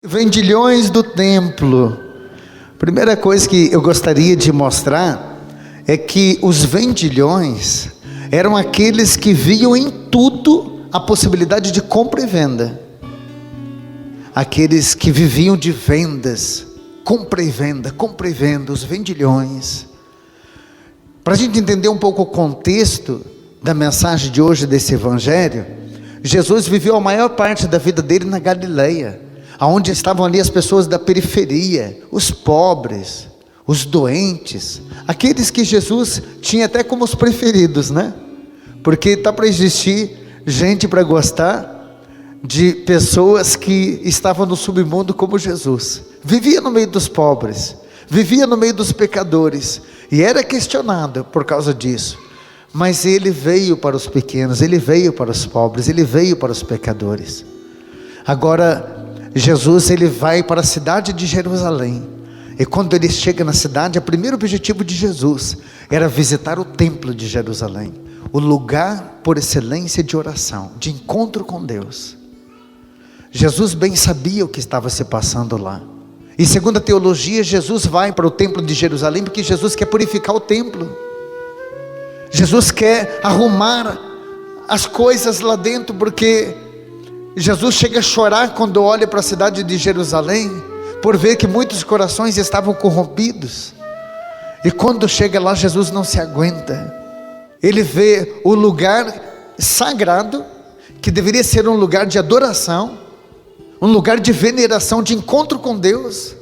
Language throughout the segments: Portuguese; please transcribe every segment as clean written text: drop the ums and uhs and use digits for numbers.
Vendilhões do templo. Primeira coisa que eu gostaria de mostrar é que os vendilhões eram aqueles que viam em tudo a possibilidade de compra e venda. Aqueles que viviam de vendas, compra e venda, os vendilhões. Para a gente entender um pouco o contexto da mensagem de hoje desse evangelho, Jesus viveu a maior parte da vida dele na Galileia, onde estavam ali as pessoas da periferia, os pobres, os doentes, aqueles que Jesus tinha até como os preferidos, né? Porque está para existir gente para gostar de pessoas que estavam no submundo como Jesus. Vivia no meio dos pobres, vivia no meio dos pecadores, e era questionado por causa disso. Mas ele veio para os pequenos, ele veio para os pobres, ele veio para os pecadores. Agora, Jesus ele vai para a cidade de Jerusalém, e quando ele chega na cidade, o primeiro objetivo de Jesus era visitar o templo de Jerusalém, o lugar por excelência de oração, de encontro com Deus. Jesus bem sabia o que estava se passando lá, e segundo a teologia, Jesus vai para o templo de Jerusalém, porque Jesus quer purificar o templo, Jesus quer arrumar as coisas lá dentro, porque Jesus chega a chorar quando olha para a cidade de Jerusalém, por ver que muitos corações estavam corrompidos. E quando chega lá, Jesus não se aguenta. Ele vê o lugar sagrado, que deveria ser um lugar de adoração, um lugar de veneração, de encontro com Deus.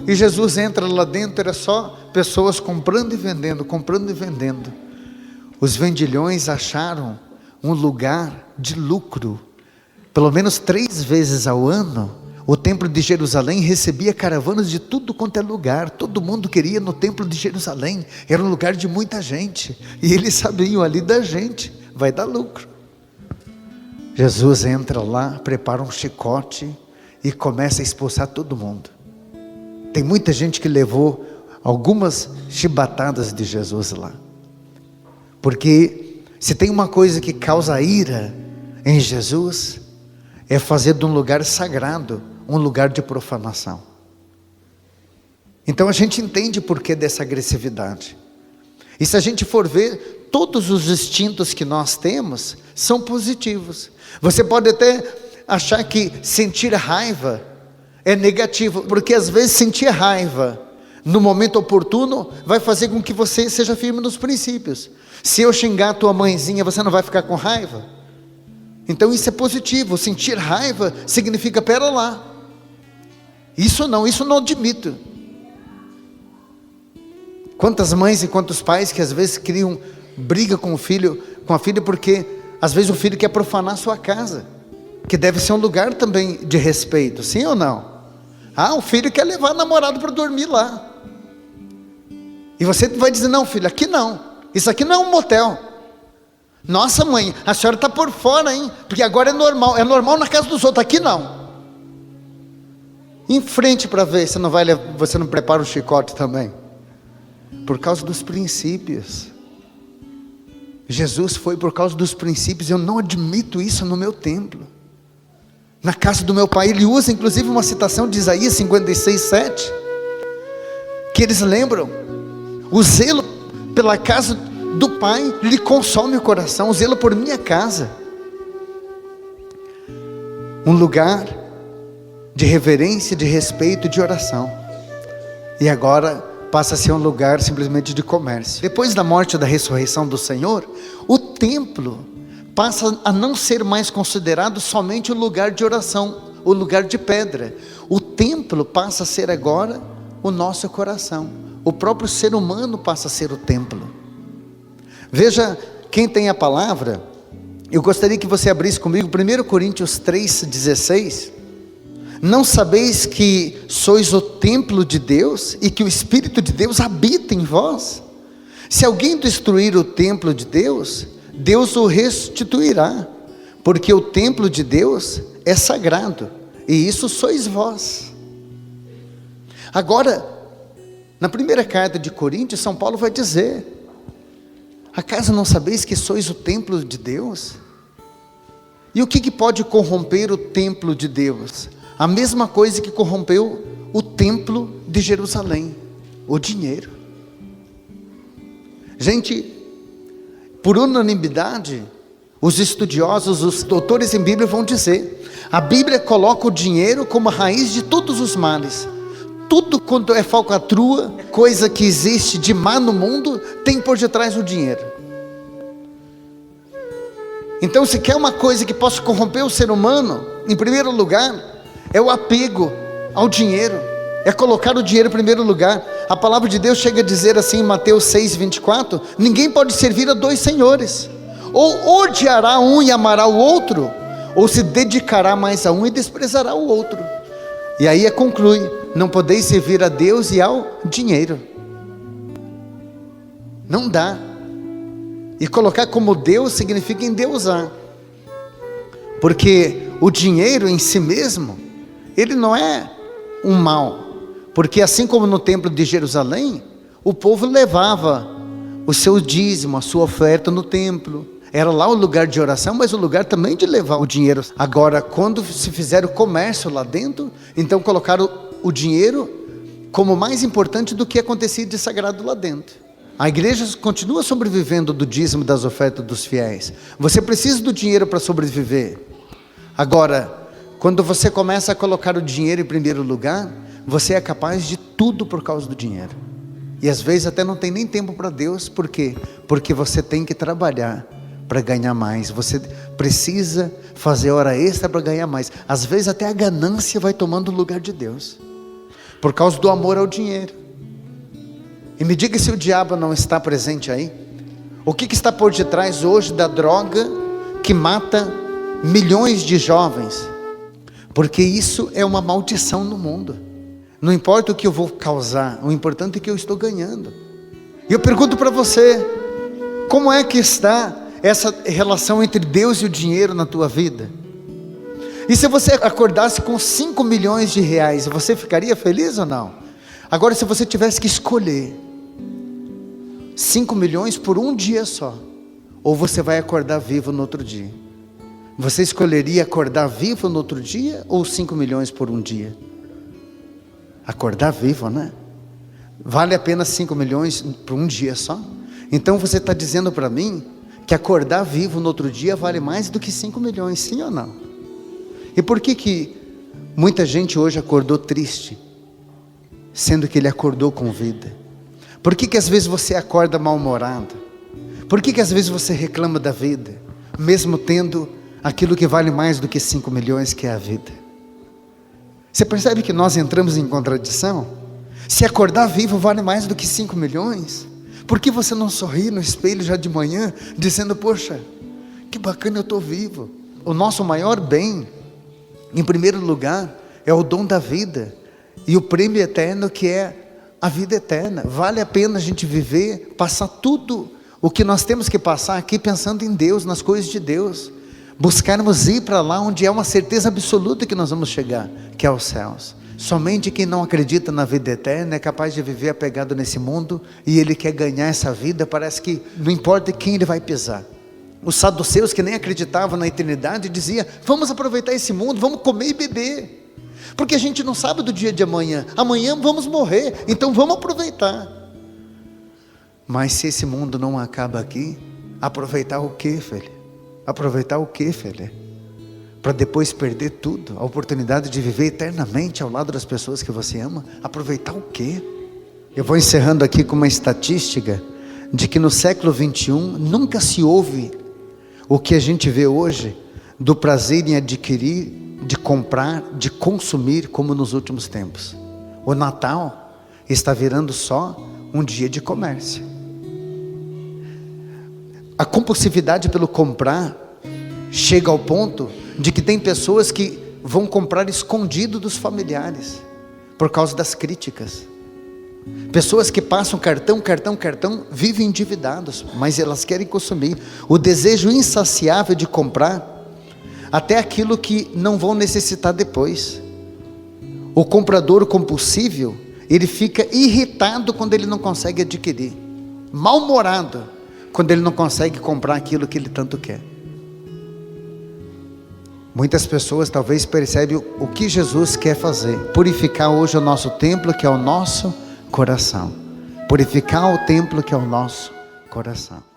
E Jesus entra lá dentro, era só pessoas comprando e vendendo, comprando e vendendo. Os vendilhões acharam um lugar de lucro. Pelo menos 3 vezes ao ano, o templo de Jerusalém recebia caravanas de tudo quanto é lugar. Todo mundo queria ir no templo de Jerusalém, era um lugar de muita gente, e eles sabiam, ali da gente, vai dar lucro. Jesus entra lá, prepara um chicote e começa a expulsar todo mundo. Tem muita gente que levou algumas chibatadas de Jesus lá, porque se tem uma coisa que causa ira em Jesus, é fazer de um lugar sagrado um lugar de profanação. Então a gente entende o porquê dessa agressividade. E se a gente for ver, todos os instintos que nós temos são positivos. Você pode até achar que sentir raiva é negativo, porque às vezes sentir raiva no momento oportuno vai fazer com que você seja firme nos princípios. Se eu xingar a tua mãezinha, você não vai ficar com raiva? Então isso é positivo. Sentir raiva significa, pera lá, isso não admito. Quantas mães e quantos pais que às vezes criam briga com o filho, com a filha, porque às vezes o filho quer profanar a sua casa, que deve ser um lugar também de respeito, sim ou não? O filho quer levar o namorado para dormir lá, e você vai dizer, não filho, aqui não, isso aqui não é um motel. Nossa mãe, a senhora está por fora, hein? Porque agora é normal na casa dos outros, aqui não. Em frente para ver, você não prepara o chicote também? Por causa dos princípios. Jesus foi por causa dos princípios. Eu não admito isso no meu templo, na casa do meu pai. Ele usa inclusive uma citação de Isaías 56:7, que eles lembram, o zelo pela casa do Pai lhe consome o coração, o zelo por minha casa. Um lugar de reverência, de respeito, de oração. E agora passa a ser um lugar simplesmente de comércio. Depois da morte e da ressurreição do Senhor, o templo passa a não ser mais considerado somente o lugar de oração, o lugar de pedra. O templo passa a ser agora o nosso coração. O próprio ser humano passa a ser o templo. Veja, quem tem a palavra, eu gostaria que você abrisse comigo 1 Coríntios 3,16. Não sabeis que sois o templo de Deus e que o Espírito de Deus habita em vós? Se alguém destruir o templo de Deus, Deus o restituirá, porque o templo de Deus é sagrado, e isso sois vós. Agora, na primeira carta de Coríntios, São Paulo vai dizer, acaso não sabeis que sois o templo de Deus? E o que pode corromper o templo de Deus? a mesma coisa que corrompeu o templo de Jerusalém: o dinheiro. Gente, por unanimidade, os estudiosos, os doutores em Bíblia vão dizer: a Bíblia coloca o dinheiro como a raiz de todos os males. Tudo quanto é falcatrua, coisa que existe de má no mundo, tem por detrás o dinheiro. Então, se quer uma coisa que possa corromper o ser humano, em primeiro lugar, é o apego ao dinheiro, é colocar o dinheiro em primeiro lugar. A palavra de Deus chega a dizer assim em Mateus 6:24: ninguém pode servir a dois senhores, ou odiará um e amará o outro, ou se dedicará mais a um e desprezará o outro. E aí conclui: não podeis servir a Deus e ao dinheiro. Não dá. E colocar como Deus significa endeusar, porque o dinheiro em si mesmo, ele não é um mal, porque assim como no templo de Jerusalém, o povo levava o seu dízimo, a sua oferta no templo, era lá o lugar de oração, mas o lugar também de levar o dinheiro. Agora, quando se fizeram o comércio lá dentro, então colocaram o dinheiro como mais importante do que acontecia de sagrado lá dentro. A igreja continua sobrevivendo do dízimo, das ofertas dos fiéis. Você precisa do dinheiro para sobreviver. Agora, quando você começa a colocar o dinheiro em primeiro lugar, você é capaz de tudo por causa do dinheiro. E às vezes até não tem nem tempo para Deus. Por quê? Porque você tem que trabalhar para ganhar mais. Você precisa fazer hora extra para ganhar mais. Às vezes até a ganância vai tomando o lugar de Deus, por causa do amor ao dinheiro. E me diga se o diabo não está presente aí. O que está por detrás hoje da droga que mata milhões de jovens? Porque isso é uma maldição no mundo. Não importa o que eu vou causar, o importante é que eu estou ganhando. E eu pergunto para você: como é que está essa relação entre Deus e o dinheiro na tua vida? E se você acordasse com 5 milhões de reais, você ficaria feliz ou não? Agora, se você tivesse que escolher 5 milhões por um dia só, ou você vai acordar vivo no outro dia, você escolheria acordar vivo no outro dia, ou 5 milhões por um dia? Acordar vivo, né? Vale a pena 5 milhões por um dia só? Então você está dizendo para mim que acordar vivo no outro dia vale mais do que 5 milhões, sim ou não? E por que muita gente hoje acordou triste, sendo que ele acordou com vida? Por que às vezes você acorda mal-humorado? Por que às vezes você reclama da vida, mesmo tendo aquilo que vale mais do que 5 milhões, que é a vida? Você percebe que nós entramos em contradição? Se acordar vivo vale mais do que 5 milhões, por que você não sorri no espelho já de manhã, dizendo: poxa, que bacana, eu estou vivo? O nosso maior bem, em primeiro lugar, é o dom da vida, e o prêmio eterno, que é a vida eterna. Vale a pena a gente viver, passar tudo o que nós temos que passar aqui, pensando em Deus, nas coisas de Deus, buscarmos ir para lá onde é uma certeza absoluta que nós vamos chegar, que é os céus. Somente quem não acredita na vida eterna é capaz de viver apegado nesse mundo, e ele quer ganhar essa vida, parece que não importa quem ele vai pisar. Os saduceus, que nem acreditavam na eternidade, diziam: vamos aproveitar esse mundo, vamos comer e beber, porque a gente não sabe do dia de amanhã. Amanhã vamos morrer, então vamos aproveitar. Mas se esse mundo não acaba aqui, aproveitar o quê, filho? Aproveitar o quê, filho? Para depois perder tudo, a oportunidade de viver eternamente ao lado das pessoas que você ama. Aproveitar o quê? Eu vou encerrando aqui com uma estatística de que no século 21 nunca se houve o que a gente vê hoje, do prazer em adquirir, de comprar, de consumir, como nos últimos tempos. O Natal está virando só um dia de comércio. A compulsividade pelo comprar chega ao ponto de que tem pessoas que vão comprar escondido dos familiares, por causa das críticas. Pessoas que passam cartão, vivem endividados, mas elas querem consumir. O desejo insaciável de comprar até aquilo que não vão necessitar depois. O comprador compulsivo, ele fica irritado quando ele não consegue adquirir, mal-humorado quando ele não consegue comprar aquilo que ele tanto quer. Muitas pessoas talvez percebem o que Jesus quer fazer. Purificar hoje o nosso templo, que é o nosso coração. Purificar o templo, que é o nosso coração.